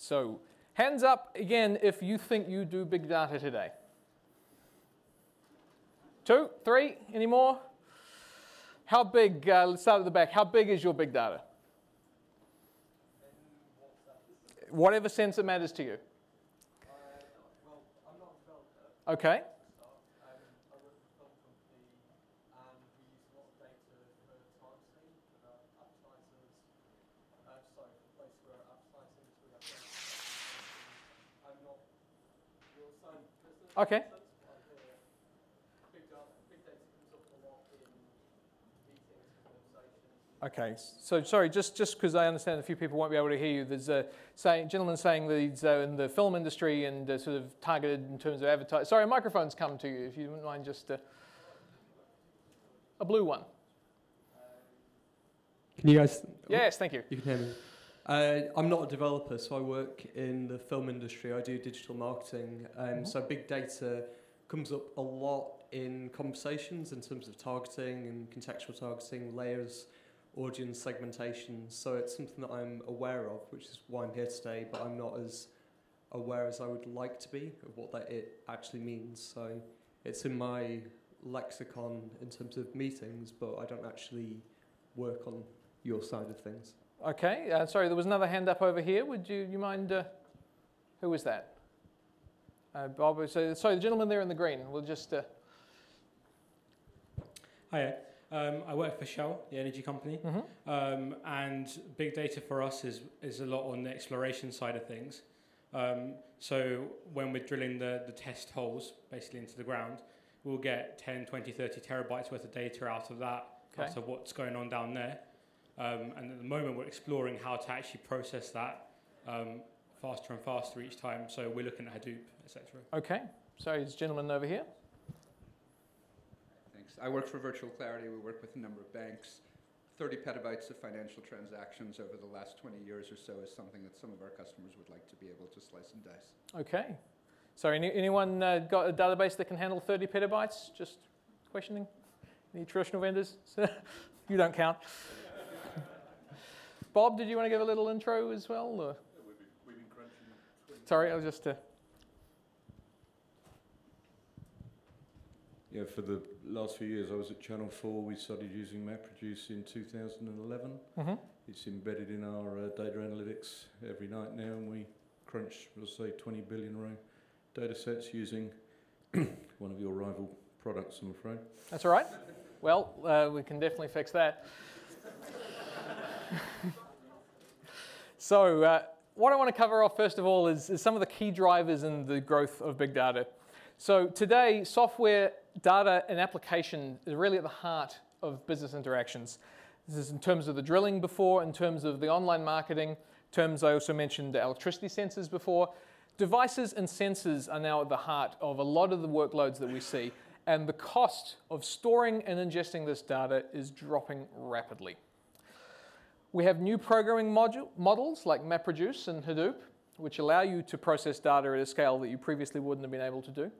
So hands up again if you think you do big data today. 2, 3, any more? How big, let's start at the back, how big is your big data? Whatever sense it matters to you. Well, I'm not a developer. Okay. I work for a film company, and we use a lot of data for targeting advertisers. Sorry, for the place where advertising is really I'm not your side of the business. Okay. Big data comes up a lot in meetings and conversations. Okay, so sorry, just because I understand a few people won't be able to hear you, there's a gentleman saying that he's in the film industry and sort of targeted in terms of advertising. Sorry, a microphone's come to you, if you wouldn't mind just a blue one. Can you guys? Yes, thank you. You can hear me. I'm not a developer, so I work in the film industry. I do digital marketing. So big data comes up a lot in conversations in terms of targeting and contextual targeting, layers, audience segmentation. So it's something that I'm aware of, which is why I'm here today, but I'm not as aware as I would like to be of what it actually means. So it's in my lexicon in terms of meetings, but I don't actually work on your side of things. Okay, sorry, there was another hand up over here. Would you mind, who was that? Bob, so sorry, the gentleman there in the green. We'll just... Hiya. I work for Shell, the energy company, and big data for us is a lot on the exploration side of things. So when we're drilling the test holes, basically into the ground, we'll get 10, 20, 30 terabytes worth of data out of that, out of what's going on down there. And at the moment, we're exploring how to actually process that faster and faster each time. So we're looking at Hadoop, etc. Okay. Sorry, this gentleman over here. Thanks. I work for Virtual Clarity. We work with a number of banks. 30 petabytes of financial transactions over the last 20 years or so is something that some of our customers would like to be able to slice and dice. Okay. Sorry, anyone got a database that can handle 30 petabytes? Just questioning. Any traditional vendors? You don't count. Bob, did you want to give a little intro as well? Or? We've been crunching. Sorry, I was just... Yeah, for the last few years I was at Channel 4. We started using MapReduce in 2011. It's embedded in our data analytics every night now, and we crunch, let's say, 20 billion row data sets using one of your rival products, I'm afraid. That's all right. Well, we can definitely fix that. So what I want to cover off first of all is some of the key drivers in the growth of big data. So today, software, data, and application is really at the heart of business interactions. This is in terms of the drilling before, in terms of the online marketing, in terms I also mentioned the electricity sensors before. Devices and sensors are now at the heart of a lot of the workloads that we see, and the cost of storing and ingesting this data is dropping rapidly. We have new programming models like MapReduce and Hadoop, which allow you to process data at a scale that you previously wouldn't have been able to do.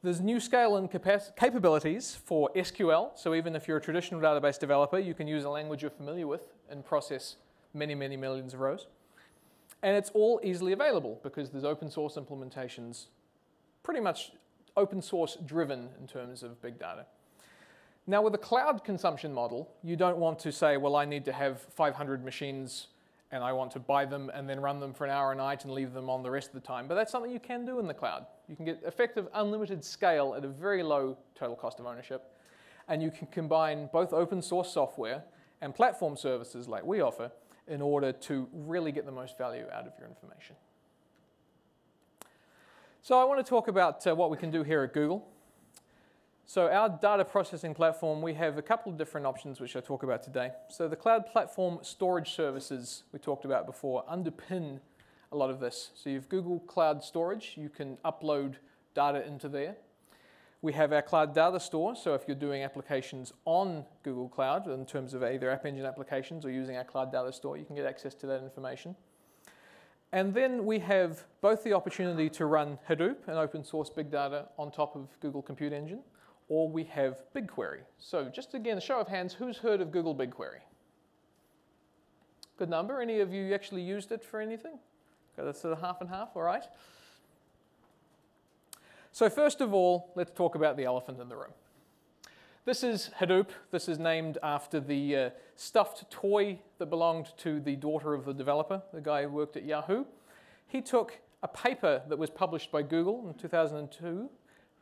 There's new scale and capabilities for SQL, so even if you're a traditional database developer, you can use a language you're familiar with and process many, many millions of rows. And it's all easily available because there's open source implementations, pretty much open source driven in terms of big data. Now with a cloud consumption model, you don't want to say, well, I need to have 500 machines and I want to buy them and then run them for an hour a night and leave them on the rest of the time. But that's something you can do in the cloud. You can get effective unlimited scale at a very low total cost of ownership. And you can combine both open source software and platform services like we offer in order to really get the most value out of your information. So I want to talk about what we can do here at Google. So our data processing platform, we have a couple of different options which I talk about today. So the cloud platform storage services we talked about before underpin a lot of this. So you have Google Cloud Storage. You can upload data into there. We have our Cloud Datastore. So if you're doing applications on Google Cloud in terms of either App Engine applications or using our Cloud Datastore, you can get access to that information. And then we have both the opportunity to run Hadoop and open source big data on top of Google Compute Engine, or we have BigQuery. So just again, a show of hands, who's heard of Google BigQuery? Good number. Any of you actually used it for anything? Got a sort of half and half, all right? So first of all, let's talk about the elephant in the room. This is Hadoop. This is named after the stuffed toy that belonged to the daughter of the developer, the guy who worked at Yahoo. He took a paper that was published by Google in 2002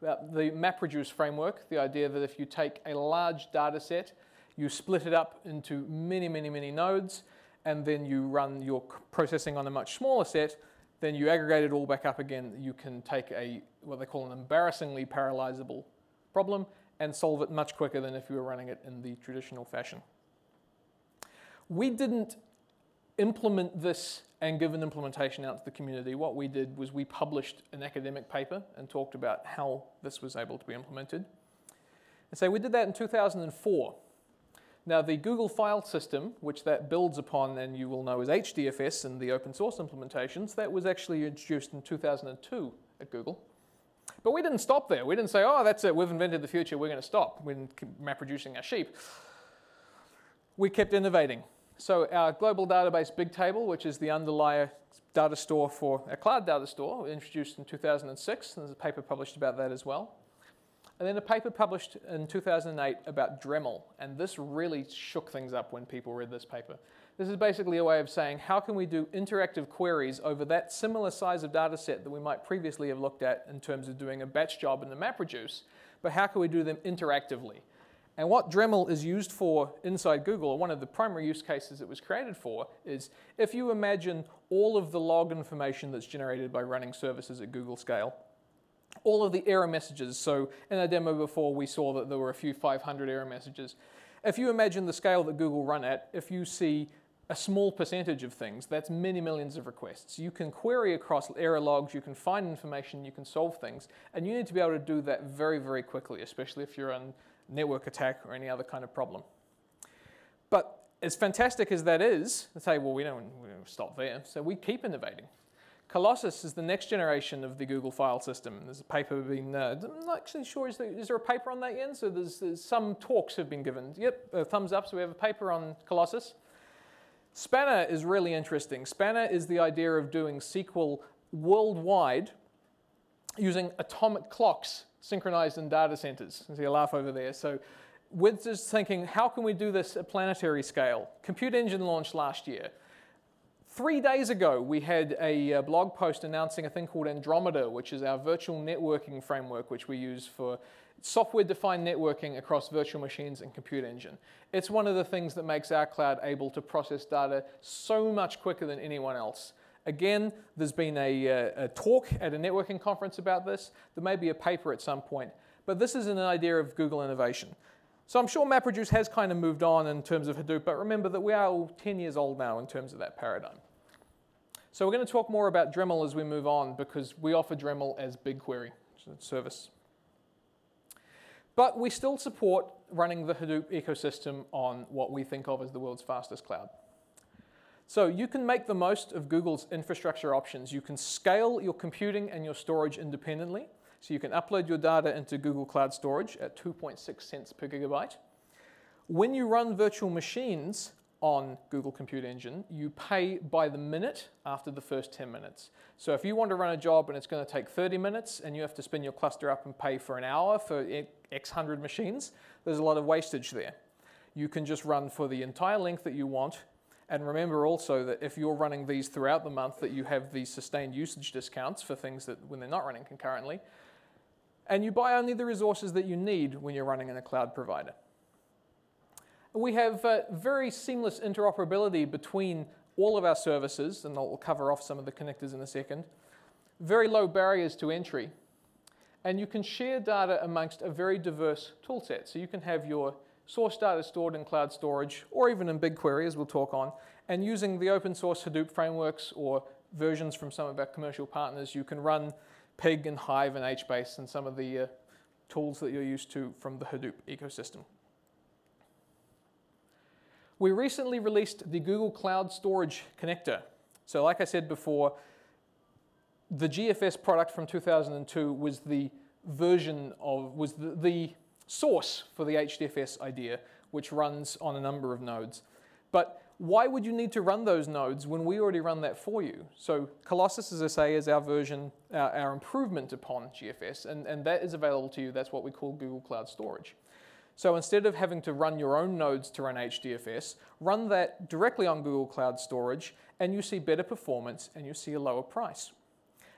about the MapReduce framework, the idea that if you take a large data set, you split it up into many, many, many nodes, and then you run your processing on a much smaller set, then you aggregate it all back up again. You can take what they call an embarrassingly parallelizable problem and solve it much quicker than if you were running it in the traditional fashion. We didn't implement this and give an implementation out to the community. What we did was we published an academic paper and talked about how this was able to be implemented. And so we did that in 2004. Now the Google file system, which that builds upon and you will know as HDFS in the open source implementations, that was actually introduced in 2002 at Google. But we didn't stop there. We didn't say, oh, that's it, we've invented the future, we're going to stop. We didn't keep MapReducing our sheep. We kept innovating. So our global database Bigtable, which is the underlying data store for a cloud data store, introduced in 2006. There's a paper published about that as well. And then a paper published in 2008 about Dremel. And this really shook things up when people read this paper. This is basically a way of saying, how can we do interactive queries over that similar size of data set that we might previously have looked at in terms of doing a batch job in the MapReduce, but how can we do them interactively? And what Dremel is used for inside Google, or one of the primary use cases it was created for, is if you imagine all of the log information that's generated by running services at Google scale, all of the error messages. So in our demo before, we saw that there were a few 500 error messages. If you imagine the scale that Google run at, if you see a small percentage of things, that's many millions of requests. You can query across error logs, you can find information, you can solve things, and you need to be able to do that very, very quickly, especially if you're on network attack or any other kind of problem. But as fantastic as that is, they say, well, we don't stop there, so we keep innovating. Colossus is the next generation of the Google file system. There's a paper being, I'm not actually sure, is there a paper on that yet? So there's some talks have been given. Yep, thumbs up, so we have a paper on Colossus. Spanner is really interesting. Spanner is the idea of doing SQL worldwide using atomic clocks synchronized in data centers. I see a laugh over there. So we're just thinking, how can we do this at planetary scale? Compute Engine launched last year. 3 days ago, we had a blog post announcing a thing called Andromeda, which is our virtual networking framework, which we use for software-defined networking across virtual machines and Compute Engine. It's one of the things that makes our cloud able to process data so much quicker than anyone else. Again, there's been a talk at a networking conference about this. There may be a paper at some point. But this is an idea of Google innovation. So I'm sure MapReduce has kind of moved on in terms of Hadoop, but remember that we are all 10 years old now in terms of that paradigm. So we're going to talk more about Dremel as we move on, because we offer Dremel as BigQuery service. But we still support running the Hadoop ecosystem on what we think of as the world's fastest cloud. So you can make the most of Google's infrastructure options. You can scale your computing and your storage independently. So you can upload your data into Google Cloud Storage at 2.6 cents per gigabyte. When you run virtual machines on Google Compute Engine, you pay by the minute after the first 10 minutes. So if you want to run a job and it's going to take 30 minutes and you have to spin your cluster up and pay for an hour for X hundred machines, there's a lot of wastage there. You can just run for the entire length that you want. And remember also that if you're running these throughout the month, that you have these sustained usage discounts for things that when they're not running concurrently. And you buy only the resources that you need when you're running in a cloud provider. We have very seamless interoperability between all of our services, and I'll cover off some of the connectors in a second. Very low barriers to entry. And you can share data amongst a very diverse toolset. So you can have your source data stored in cloud storage, or even in BigQuery, as we'll talk on. And using the open source Hadoop frameworks or versions from some of our commercial partners, you can run Pig and Hive and HBase and some of the tools that you're used to from the Hadoop ecosystem. We recently released the Google Cloud Storage connector. So like I said before, the GFS product from 2002 was the version of, was the source for the HDFS idea, which runs on a number of nodes. But why would you need to run those nodes when we already run that for you? So Colossus, as I say, is our version, our improvement upon GFS, and that is available to you. That's what we call Google Cloud Storage. So instead of having to run your own nodes to run HDFS, run that directly on Google Cloud Storage, and you see better performance, and you see a lower price.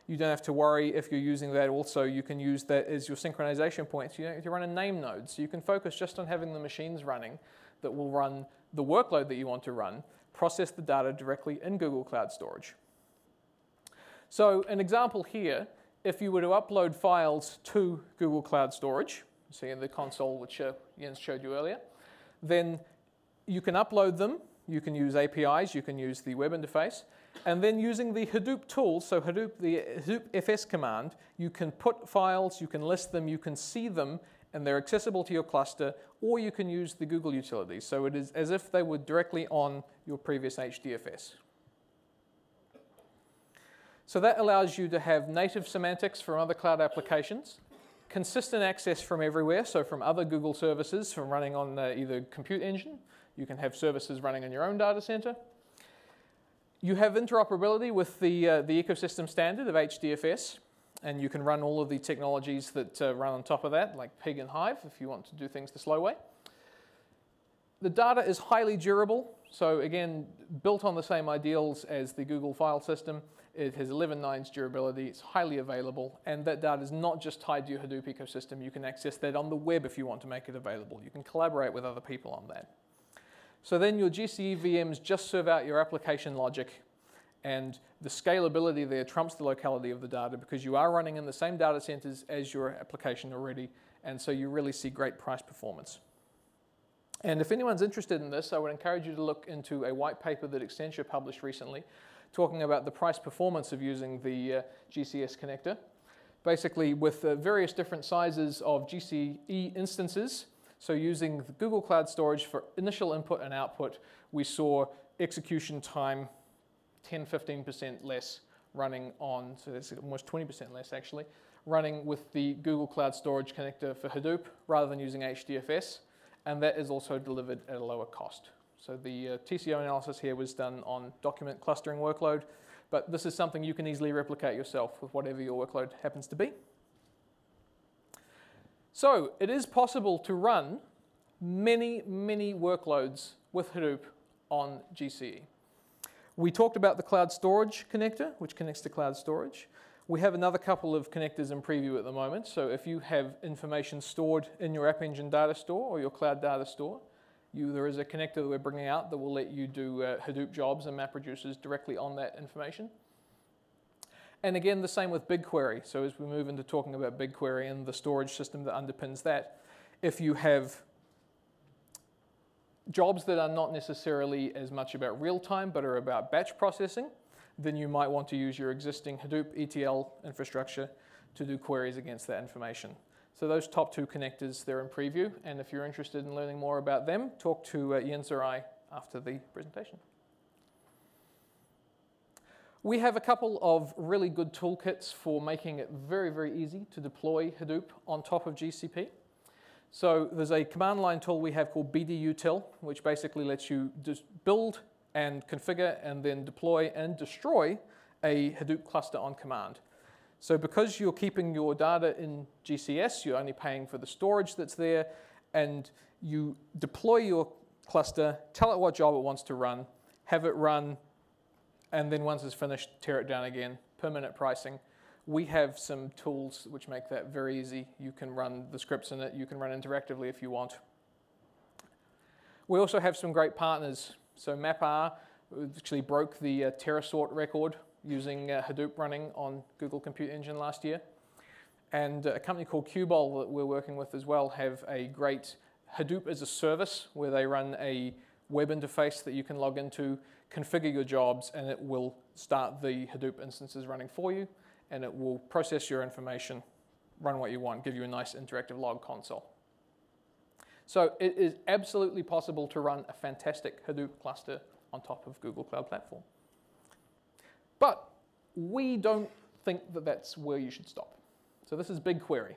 You don't have to worry if you're using that. Also, you can use that as your synchronization points. You don't have to run a name node, so you can focus just on having the machines running that will run the workload that you want to run, process the data directly in Google Cloud Storage. So an example here, if you were to upload files to Google Cloud Storage, see in the console which Jens showed you earlier, then you can upload them, you can use APIs, you can use the web interface, and then using the Hadoop tool, so the Hadoop FS command, you can put files, you can list them, you can see them, and they're accessible to your cluster, or you can use the Google utilities. So it is as if they were directly on your previous HDFS. So that allows you to have native semantics from other cloud applications, consistent access from everywhere, so from other Google services, from running on either Compute Engine, you can have services running in your own data center. You have interoperability with the ecosystem standard of HDFS, and you can run all of the technologies that run on top of that, like Pig and Hive, if you want to do things the slow way. The data is highly durable, so again, built on the same ideals as the Google file system. It has 11 nines durability, it's highly available, and that data is not just tied to your Hadoop ecosystem. You can access that on the web if you want to make it available. You can collaborate with other people on that. So then your GCE VMs just serve out your application logic, and the scalability there trumps the locality of the data because you are running in the same data centers as your application already, and so you really see great price performance. And if anyone's interested in this, I would encourage you to look into a white paper that Accenture published recently talking about the price performance of using the GCS connector. Basically, with various different sizes of GCE instances, so using the Google Cloud Storage for initial input and output, we saw execution time 10-15% less running on, so that's almost 20% less actually, running with the Google Cloud Storage connector for Hadoop rather than using HDFS, and that is also delivered at a lower cost. So the TCO analysis here was done on document clustering workload, but this is something you can easily replicate yourself with whatever your workload happens to be. So it is possible to run many, many workloads with Hadoop on GCE. We talked about the cloud storage connector, which connects to cloud storage. We have another couple of connectors in preview at the moment. So if you have information stored in your App Engine data store or your cloud data store, there is a connector that we're bringing out that will let you do Hadoop jobs and MapReducers directly on that information. And again, the same with BigQuery. So as we move into talking about BigQuery and the storage system that underpins that, if you have jobs that are not necessarily as much about real time but are about batch processing, then you might want to use your existing Hadoop ETL infrastructure to do queries against that information. So those top two connectors, they're in preview, and if you're interested in learning more about them, talk to Jens or I after the presentation. We have a couple of really good toolkits for making it very, very easy to deploy Hadoop on top of GCP. So there's a command line tool we have called BDUtil, which basically lets you just build and configure and then deploy and destroy a Hadoop cluster on command. So because you're keeping your data in GCS, you're only paying for the storage that's there, and you deploy your cluster, tell it what job it wants to run, have it run, and then once it's finished, tear it down again, per minute pricing. We have some tools which make that very easy. You can run the scripts in it. You can run interactively if you want. We also have some great partners. So MapR actually broke the TerraSort record using Hadoop running on Google Compute Engine last year. And a company called Qbol that we're working with as well have a great Hadoop as a service where they run a web interface that you can log into, configure your jobs, and it will start the Hadoop instances running for you, and it will process your information, run what you want, give you a nice interactive log console. So it is absolutely possible to run a fantastic Hadoop cluster on top of Google Cloud Platform. But we don't think that that's where you should stop. So this is BigQuery.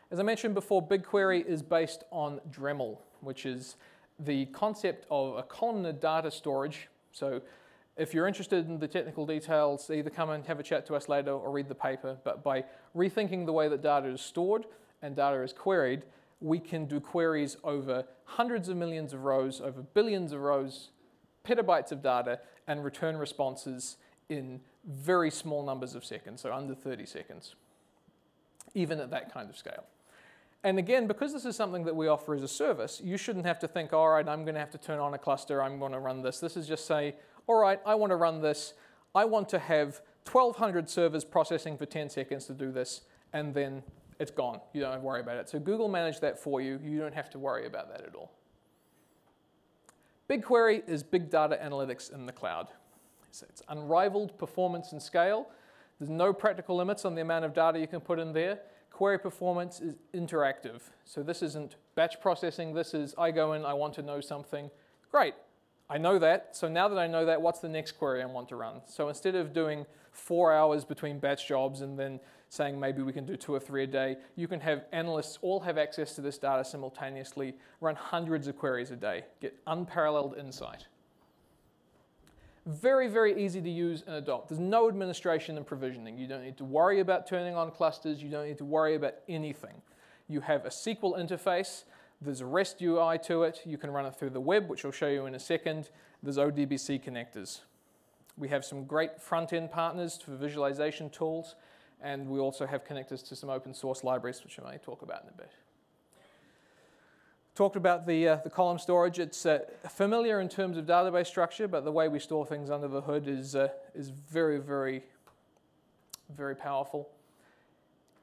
As I mentioned before, BigQuery is based on Dremel, which is the concept of a columnar data storage. So if you're interested in the technical details, either come and have a chat to us later or read the paper. But by rethinking the way that data is stored and data is queried, we can do queries over hundreds of millions of rows, over billions of rows, petabytes of data, and return responses in very small numbers of seconds, so under 30 seconds, even at that kind of scale. And again, because this is something that we offer as a service, you shouldn't have to think, all right, I'm going to have to turn on a cluster, I'm going to run this. This is just say, all right, I want to run this. I want to have 1,200 servers processing for 10 seconds to do this, and then it's gone. You don't have to worry about it. So Google managed that for you. You don't have to worry about that at all. BigQuery is big data analytics in the cloud. So it's unrivaled performance and scale. There's no practical limits on the amount of data you can put in there. Query performance is interactive. So this isn't batch processing. This is, I go in, I want to know something. Great, I know that. So now that I know that, what's the next query I want to run? So instead of doing 4 hours between batch jobs and then saying maybe we can do 2 or 3 a day, you can have analysts all have access to this data simultaneously, run hundreds of queries a day, get unparalleled insight. Very, very easy to use and adopt. There's no administration and provisioning. You don't need to worry about turning on clusters. You don't need to worry about anything. You have a SQL interface. There's a REST UI to it. You can run it through the web, which I'll show you in a second. There's ODBC connectors. We have some great front-end partners for visualization tools, and we also have connectors to some open source libraries, which I may talk about in a bit. Talked about the column storage. It's familiar in terms of database structure, but the way we store things under the hood is very, very, very powerful.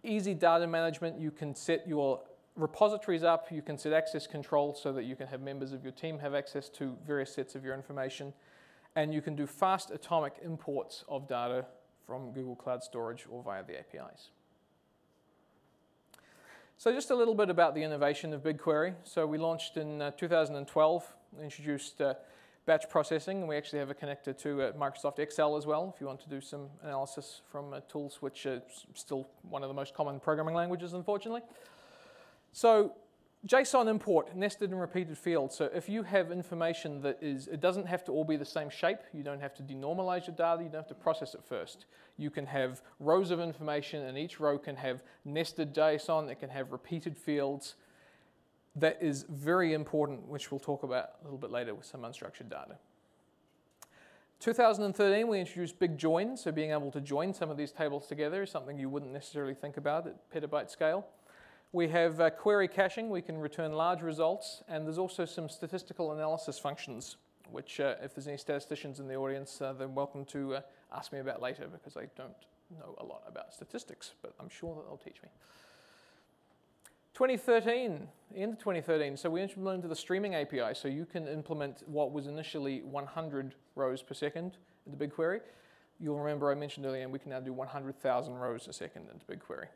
Easy data management. You can set your repositories up. You can set access control so that you can have members of your team have access to various sets of your information. And you can do fast atomic imports of data from Google Cloud Storage or via the APIs. So just a little bit about the innovation of BigQuery. So we launched in 2012, introduced batch processing, and we actually have a connector to Microsoft Excel as well, if you want to do some analysis from tools, which is still one of the most common programming languages, unfortunately. So JSON import, nested and repeated fields. So if you have information that is, it doesn't have to all be the same shape. You don't have to denormalize your data. You don't have to process it first. You can have rows of information, and each row can have nested JSON. It can have repeated fields. That is very important, which we'll talk about a little bit later with some unstructured data. 2013, we introduced big join. So being able to join some of these tables together is something you wouldn't necessarily think about at petabyte scale. We have query caching. We can return large results, and there's also some statistical analysis functions, which if there's any statisticians in the audience, they're welcome to ask me about later, because I don't know a lot about statistics, but I'm sure that they'll teach me. 2013, end of 2013, so we implemented the streaming API, so you can implement what was initially 100 rows per second into BigQuery. You'll remember I mentioned earlier, we can now do 100,000 rows a second into BigQuery.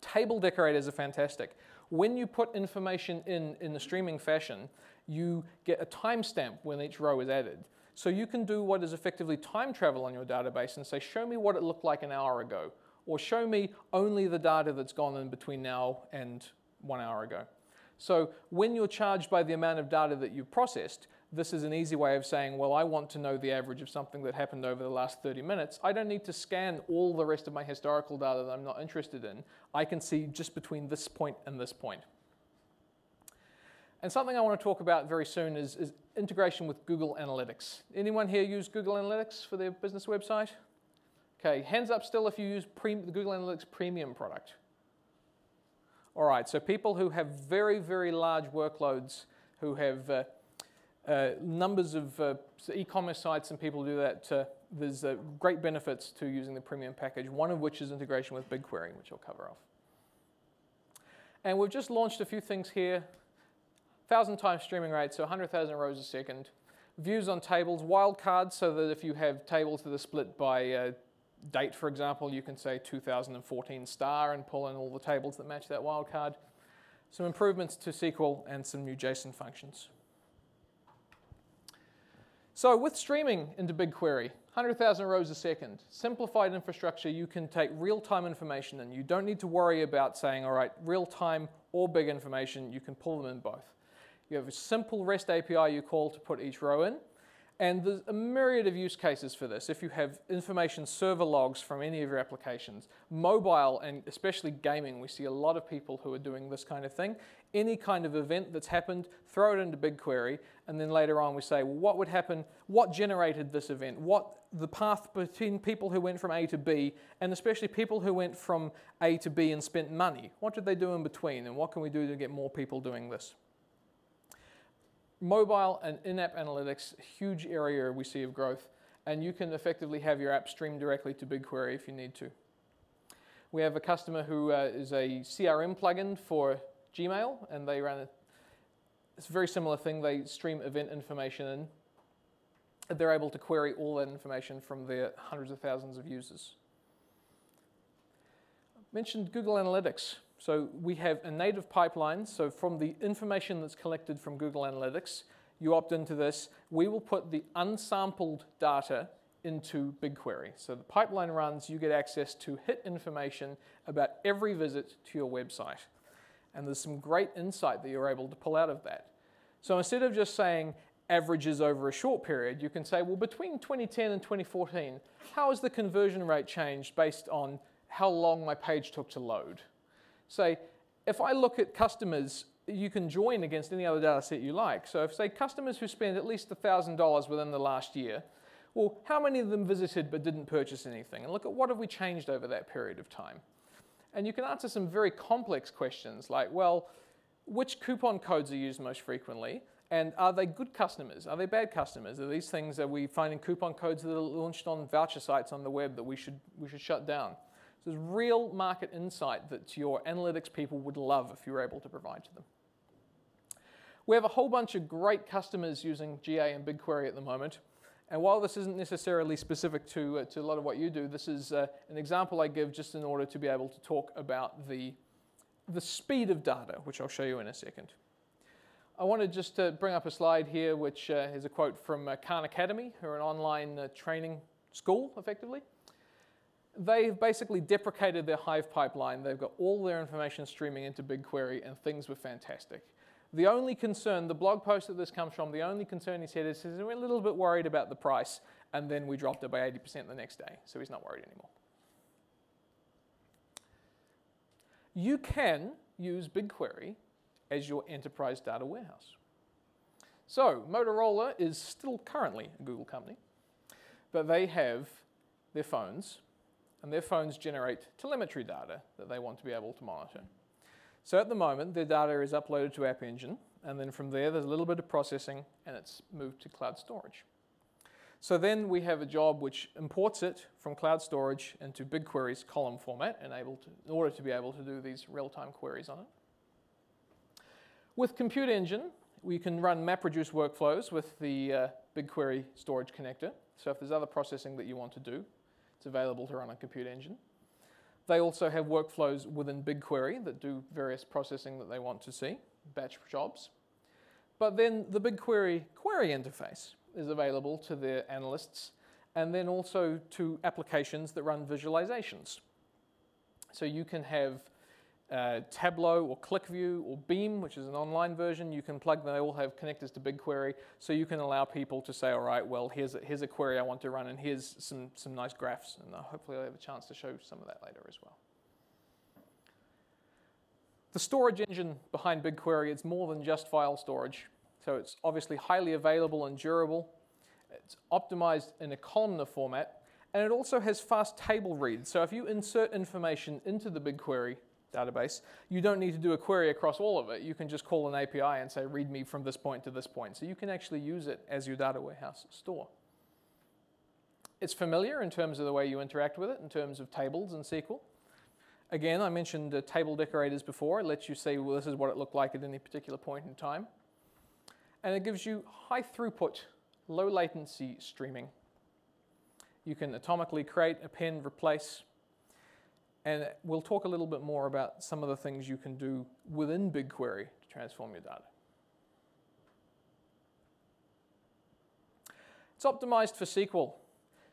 Table decorators are fantastic. When you put information in the streaming fashion, you get a timestamp when each row is added. So you can do what is effectively time travel on your database and say, show me what it looked like an hour ago, or show me only the data that's gone in between now and 1 hour ago. So when you're charged by the amount of data that you've processed, this is an easy way of saying, well, I want to know the average of something that happened over the last 30 minutes. I don't need to scan all the rest of my historical data that I'm not interested in. I can see just between this point and this point. And something I want to talk about very soon is integration with Google Analytics. Anyone here use Google Analytics for their business website? Okay, hands up still if you use the Google Analytics Premium product. All right, so people who have very, very large workloads, who have numbers of e-commerce sites and people do that, there's great benefits to using the premium package, one of which is integration with BigQuery, which I'll cover off. And we've just launched a few things here. 1,000 times streaming rate, so 100,000 rows a second. Views on tables, wildcards, so that if you have tables that are split by date, for example, you can say 2014 star and pull in all the tables that match that wildcard. Some improvements to SQL and some new JSON functions. So with streaming into BigQuery, 100,000 rows a second, simplified infrastructure, you can take real-time information and you don't need to worry about saying, all right, real-time or big information, you can pull them in both. You have a simple REST API you call to put each row in. And there's a myriad of use cases for this. If you have information server logs from any of your applications, mobile and especially gaming, we see a lot of people who are doing this kind of thing. Any kind of event that's happened, throw it into BigQuery, and then later on we say, well, what would happen, what generated this event, what the path between people who went from A to B, and especially people who went from A to B and spent money. What did they do in between, and what can we do to get more people doing this? Mobile and in-app analytics, huge area we see of growth, and you can effectively have your app stream directly to BigQuery if you need to. We have a customer who is a CRM plugin for Gmail, and they run it's a very similar thing. They stream event information in. They're able to query all that information from their hundreds of thousands of users. I mentioned Google Analytics. So we have a native pipeline. So from the information that's collected from Google Analytics, you opt into this. We will put the unsampled data into BigQuery. So the pipeline runs, you get access to hit information about every visit to your website. And there's some great insight that you're able to pull out of that. So instead of just saying averages over a short period, you can say, well, between 2010 and 2014, how has the conversion rate changed based on how long my page took to load? Say, if I look at customers, you can join against any other data set you like. So if, say, customers who spend at least $1,000 within the last year, well, how many of them visited but didn't purchase anything? And look at what have we changed over that period of time. And you can answer some very complex questions like, well, which coupon codes are used most frequently? And are they good customers? Are they bad customers? Are these things that we find in coupon codes that are launched on voucher sites on the web that we should shut down? So there's real market insight that your analytics people would love if you were able to provide to them. We have a whole bunch of great customers using GA and BigQuery at the moment. And while this isn't necessarily specific to a lot of what you do, this is an example I give just in order to be able to talk about the speed of data, which I'll show you in a second. I want to just bring up a slide here, which is a quote from Khan Academy, who are an online training school, effectively. They've basically deprecated their Hive pipeline. They've got all their information streaming into BigQuery, and things were fantastic. The only concern, the blog post that this comes from, the only concern he said is we're a little bit worried about the price, and then we dropped it by 80% the next day, so he's not worried anymore. You can use BigQuery as your enterprise data warehouse. So Motorola is still currently a Google company, but they have their phones, and their phones generate telemetry data that they want to be able to monitor. So at the moment, their data is uploaded to App Engine, and then from there, there's a little bit of processing, and it's moved to cloud storage. So then we have a job which imports it from cloud storage into BigQuery's column format in order to be able to do these real-time queries on it. With Compute Engine, we can run MapReduce workflows with the BigQuery storage connector. So if there's other processing that you want to do, it's available to run on Compute Engine. They also have workflows within BigQuery that do various processing that they want to see, batch jobs. But then the BigQuery query interface is available to their analysts, and then also to applications that run visualizations. So you can have Tableau or ClickView or Beam, which is an online version. You can plug them. They all have connectors to BigQuery, so you can allow people to say, all right, well, here's a query I want to run, and here's some nice graphs. And hopefully I'll have a chance to show some of that later as well. The storage engine behind BigQuery, it's more than just file storage. So it's obviously highly available and durable. It's optimized in a columnar format, and it also has fast table reads. So if you insert information into the BigQuery database, you don't need to do a query across all of it. You can just call an API and say, read me from this point to this point. So you can actually use it as your data warehouse store. It's familiar in terms of the way you interact with it, in terms of tables and SQL. Again, I mentioned table decorators before. It lets you say, well, this is what it looked like at any particular point in time. And it gives you high throughput, low latency streaming. You can atomically create, append, replace. And we'll talk a little bit more about some of the things you can do within BigQuery to transform your data. It's optimized for SQL.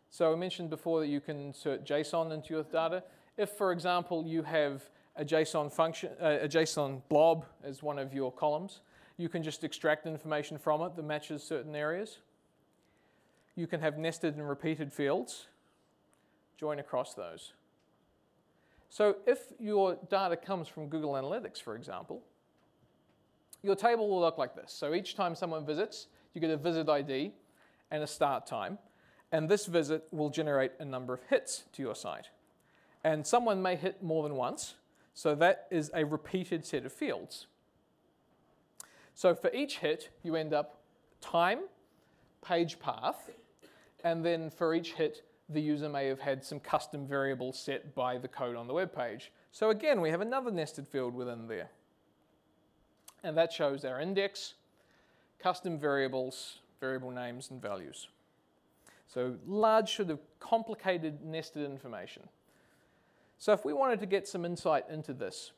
So I mentioned before that you can insert JSON into your data. If, for example, you have a JSON function, a JSON blob as one of your columns, You can just extract information from it that matches certain areas. You can have nested and repeated fields, join across those. So if your data comes from Google Analytics, for example, your table will look like this. So each time someone visits, you get a visit ID and a start time. And this visit will generate a number of hits to your site. And someone may hit more than once, so that is a repeated set of fields. So for each hit, you end up time, page path, and then for each hit, the user may have had some custom variables set by the code on the web page. So again, we have another nested field within there. And that shows our index, custom variables, variable names, and values. So large, sort of complicated nested information. So if we wanted to get some insight into this,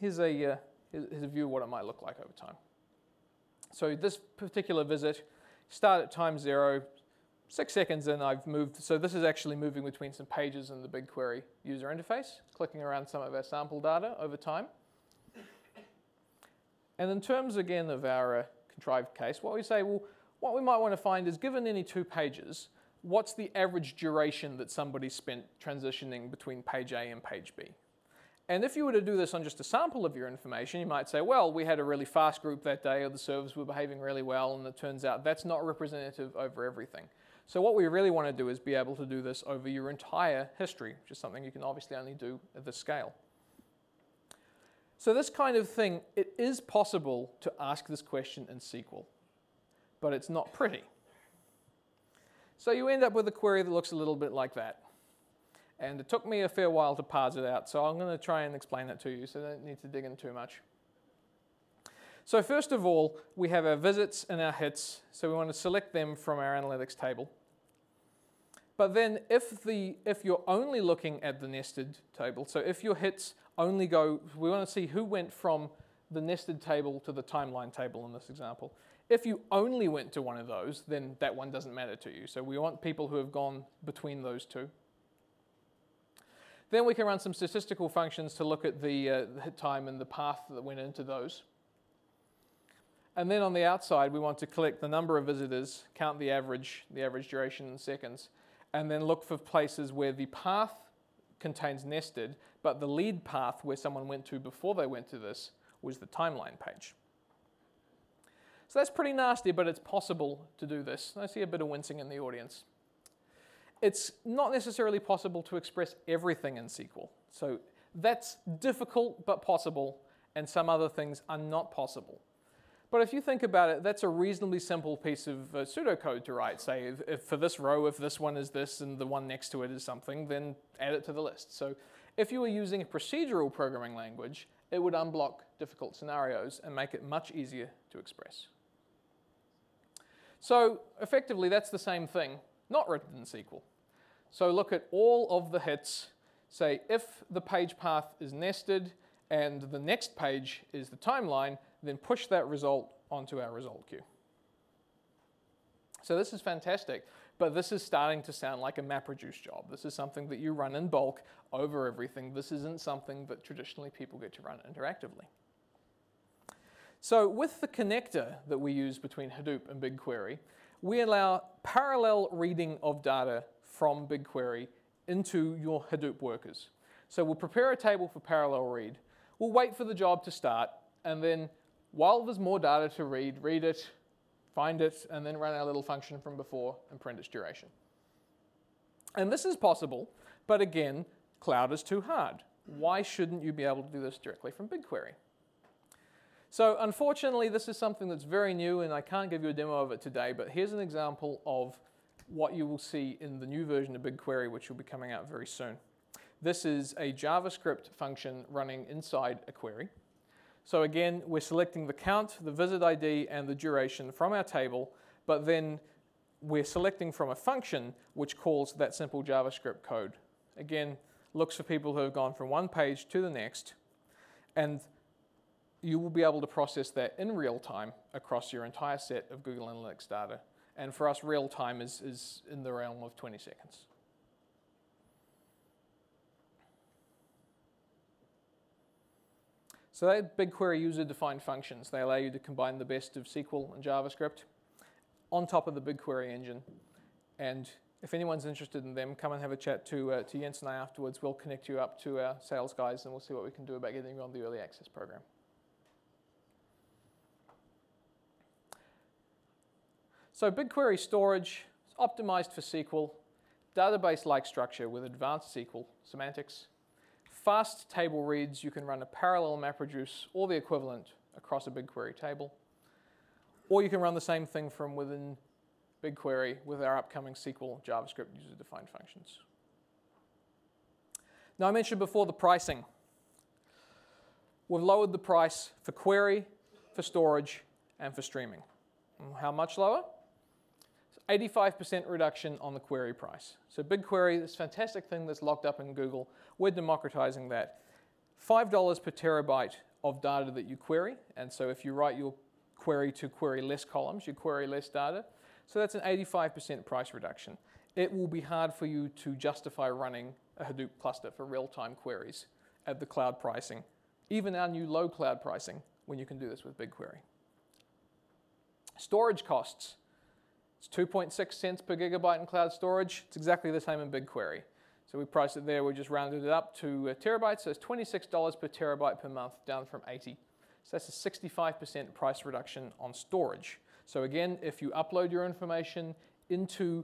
here's a view of what it might look like over time. So this particular visit, start at time 0, 6 seconds in I've moved, so this is actually moving between some pages in the BigQuery user interface, clicking around some of our sample data over time. And in terms again of our contrived case, what we say, well, what we might want to find is, given any 2 pages, what's the average duration that somebody spent transitioning between page A and page B? And if you were to do this on just a sample of your information, you might say, well, we had a really fast group that day, or the servers were behaving really well, and it turns out that's not representative over everything. So what we really want to do is be able to do this over your entire history, which is something you can obviously only do at this scale. So this kind of thing, it is possible to ask this question in SQL, but it's not pretty. So you end up with a query that looks a little bit like that. And it took me a fair while to parse it out, so I'm going to try and explain that to you, so I don't need to dig in too much. So first of all, we have our visits and our hits, so we want to select them from our analytics table. But then if you're only looking at the nested table, so if your hits only go, we want to see who went from the nested table to the timeline table in this example. If you only went to one of those, then that one doesn't matter to you. So we want people who have gone between those two. Then we can run some statistical functions to look at the hit time and the path that went into those. And then on the outside, we want to collect the number of visitors, count the average duration in seconds, and then look for places where the path contains nested, but the lead path where someone went to before they went to this was the timeline page. So that's pretty nasty, but it's possible to do this. I see a bit of wincing in the audience. It's not necessarily possible to express everything in SQL. So that's difficult but possible, and some other things are not possible. But if you think about it, that's a reasonably simple piece of pseudocode to write. Say, if for this row, if this one is this and the one next to it is something, then add it to the list. So if you were using a procedural programming language, it would unblock difficult scenarios and make it much easier to express. So effectively, that's the same thing, not written in SQL. So look at all of the hits. Say, if the page path is nested and the next page is the timeline, then push that result onto our result queue. So this is fantastic, but this is starting to sound like a MapReduce job. This is something that you run in bulk over everything. This isn't something that traditionally people get to run interactively. So with the connector that we use between Hadoop and BigQuery, we allow parallel reading of data from BigQuery into your Hadoop workers. So we'll prepare a table for parallel read. We'll wait for the job to start, and then while there's more data to read it, find it, and then run our little function from before and print its duration. And this is possible, but again, cloud is too hard. Why shouldn't you be able to do this directly from BigQuery? So unfortunately, this is something that's very new, and I can't give you a demo of it today, but here's an example of what you will see in the new version of BigQuery, which will be coming out very soon. This is a JavaScript function running inside a query. So again, we're selecting the count, the visit ID, and the duration from our table, but then we're selecting from a function which calls that simple JavaScript code. Again, looks for people who have gone from one page to the next, and you will be able to process that in real time across your entire set of Google Analytics data. And for us, real time is in the realm of 20 seconds. So they're BigQuery user-defined functions. They allow you to combine the best of SQL and JavaScript on top of the BigQuery engine. And if anyone's interested in them, come and have a chat to Jens and I afterwards. We'll connect you up to our sales guys, and we'll see what we can do about getting you on the early access program. So BigQuery storage is optimized for SQL, database-like structure with advanced SQL semantics, fast table reads. You can run a parallel MapReduce or the equivalent across a BigQuery table. Or you can run the same thing from within BigQuery with our upcoming SQL JavaScript user-defined functions. Now, I mentioned before the pricing. We've lowered the price for query, for storage, and for streaming. How much lower? 85% reduction on the query price. So BigQuery, this fantastic thing that's locked up in Google, we're democratizing that. $5 per terabyte of data that you query. And so if you write your query to query less columns, you query less data. So that's an 85% price reduction. It will be hard for you to justify running a Hadoop cluster for real-time queries at the cloud pricing, even our new low cloud pricing, when you can do this with BigQuery. Storage costs. It's 2.6 cents per gigabyte in cloud storage. It's exactly the same in BigQuery. So we priced it there. We just rounded it up to terabytes. So it's $26 per terabyte per month, down from 80. So that's a 65% price reduction on storage. So again, if you upload your information into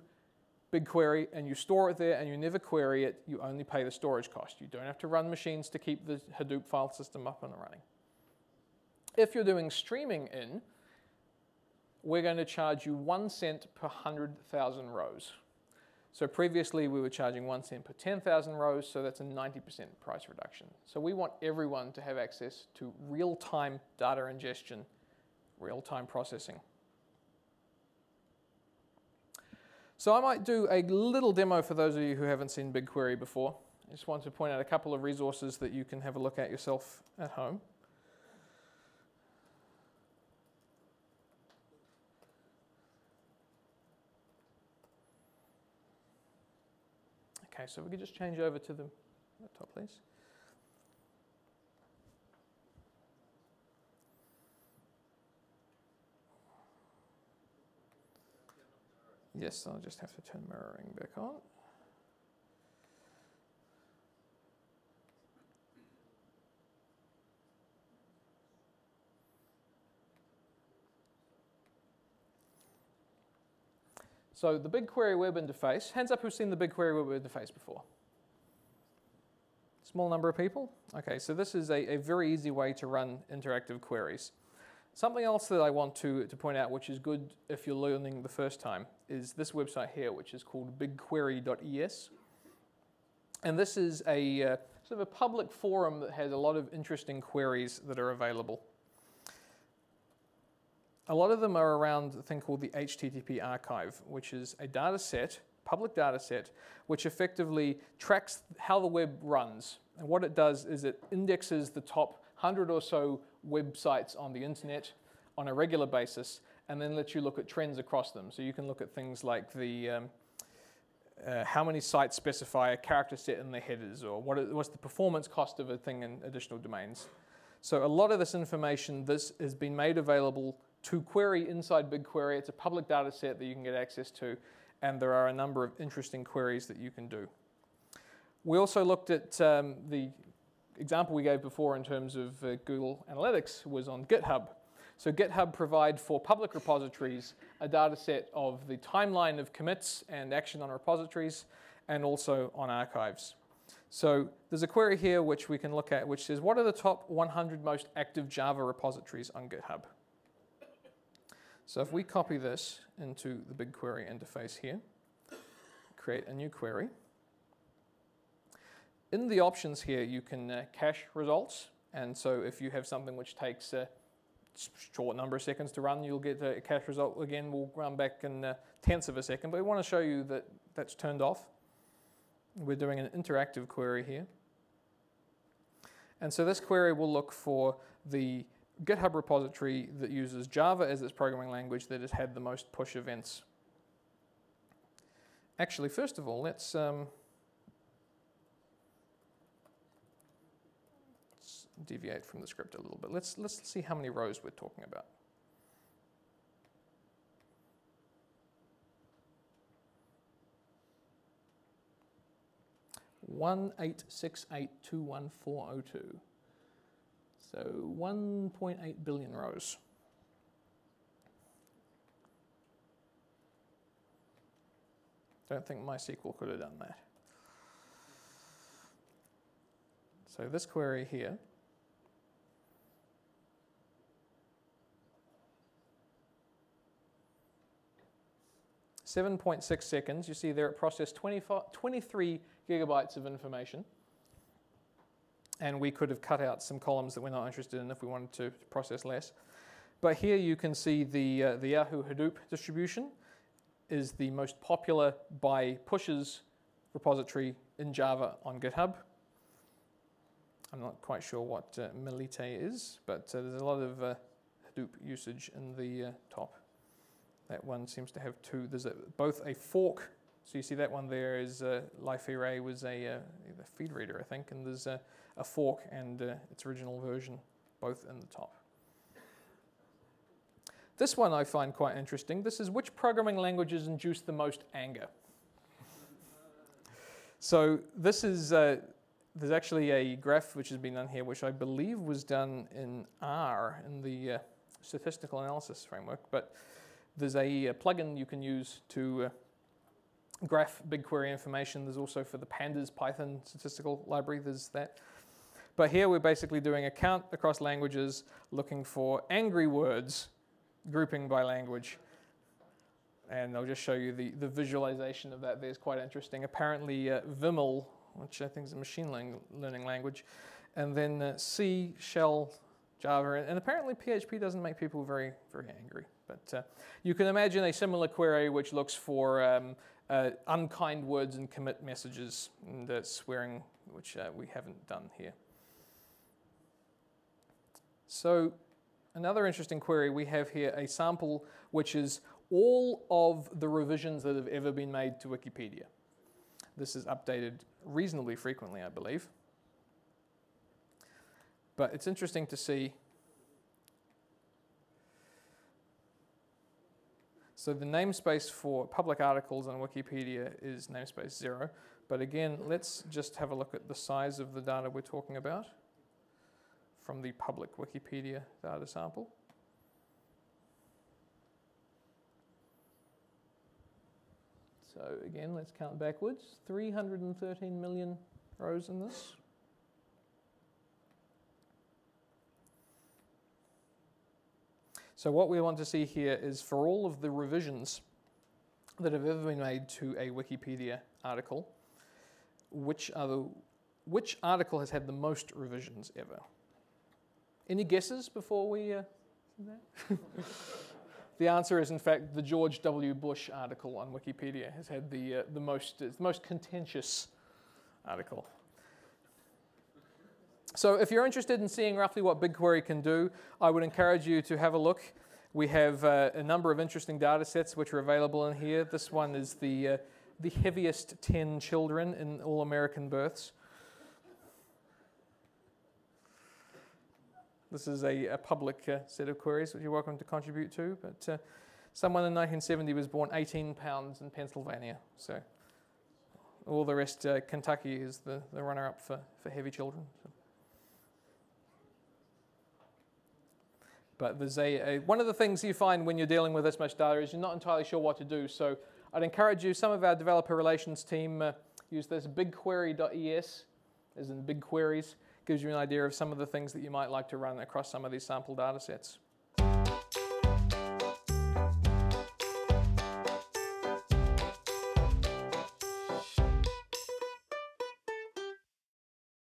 BigQuery and you store it there and you never query it, you only pay the storage cost. You don't have to run machines to keep the Hadoop file system up and running. If you're doing streaming in, we're going to charge you 1 cent per 100,000 rows. So previously we were charging 1 cent per 10,000 rows, so that's a 90% price reduction. So we want everyone to have access to real-time data ingestion, real-time processing. So I might do a little demo for those of you who haven't seen BigQuery before. I just want to point out a couple of resources that you can have a look at yourself at home. Okay, so we could just change over to the laptop, please. Yes, I'll just have to turn mirroring back on. So the BigQuery web interface, hands up who's seen the BigQuery web interface before? Small number of people? Okay, so this is a very easy way to run interactive queries. Something else that I want to point out, which is good if you're learning the first time, is this website here, which is called bigquery.es. And this is a sort of a public forum that has a lot of interesting queries that are available. A lot of them are around a thing called the HTTP archive, which is a data set, public data set, which effectively tracks how the web runs. And what it does is it indexes the top 100 or so websites on the internet on a regular basis, and then lets you look at trends across them. So you can look at things like the how many sites specify a character set in their headers, or what's the performance cost of a thing in additional domains. So a lot of this information, this has been made available to query inside BigQuery. It's a public data set that you can get access to, and there are a number of interesting queries that you can do. We also looked at the example we gave before in terms of Google Analytics was on GitHub. So GitHub provide for public repositories a data set of the timeline of commits and action on repositories, and also on archives. So there's a query here which we can look at, which says, what are the top 100 most active Java repositories on GitHub? So if we copy this into the BigQuery interface here, create a new query. In the options here, you can cache results. And so if you have something which takes a short number of seconds to run, you'll get a cache result. Again, we'll run back in tenths of a second. But we want to show you that that's turned off. We're doing an interactive query here. And so this query will look for the GitHub repository that uses Java as its programming language that has had the most push events. Actually, first of all, let's deviate from the script a little bit. Let's see how many rows we're talking about. $1,868,21402. So 1.8 billion rows. Don't think MySQL could have done that. So this query here, (7.6 seconds). You see there it processed 23 gigabytes of information. And we could have cut out some columns that we're not interested in if we wanted to process less. But here you can see the Yahoo Hadoop distribution is the most popular by pushes repository in Java on GitHub. I'm not quite sure what Melite is, but there's a lot of Hadoop usage in the top. That one seems to have two. There's both a fork. So you see that one there is Life Array was a feed reader, I think, and there's a fork and its original version, both in the top. This one I find quite interesting. This is which programming languages induce the most anger. So this is, there's actually a graph which has been done here, which I believe was done in R, in the statistical analysis framework, but there's a plugin you can use to graph BigQuery information. There's also for the Pandas Python statistical library, there's that. But here we're basically doing a count across languages, looking for angry words, grouping by language. And I'll just show you the visualization of that. There's quite interesting. Apparently Viml, which I think is a machine learning language, and then C, Shell, Java, and apparently PHP doesn't make people very, very angry. But you can imagine a similar query which looks for unkind words and commit messages and swearing, which we haven't done here. So another interesting query, we have here a sample which is all of the revisions that have ever been made to Wikipedia. This is updated reasonably frequently, I believe. But it's interesting to see. So the namespace for public articles on Wikipedia is namespace 0. But again, let's just have a look at the size of the data we're talking about from the public Wikipedia data sample. So again, let's count backwards. 313 million rows in this. So what we want to see here is for all of the revisions that have ever been made to a Wikipedia article, which article has had the most revisions ever? Any guesses before we do that? The answer is, in fact, the George W. Bush article on Wikipedia has had the most contentious article. So if you're interested in seeing roughly what BigQuery can do, I would encourage you to have a look. We have a number of interesting data sets which are available in here. This one is the heaviest 10 children in all American births. This is a public set of queries which you're welcome to contribute to. But someone in 1970 was born 18 pounds in Pennsylvania. So all the rest, Kentucky is the runner-up for heavy children. So. But there's one of the things you find when you're dealing with this much data is you're not entirely sure what to do. So I'd encourage you, some of our developer relations team use this BigQuery.es, as in big queries. Gives you an idea of some of the things that you might like to run across some of these sample data sets.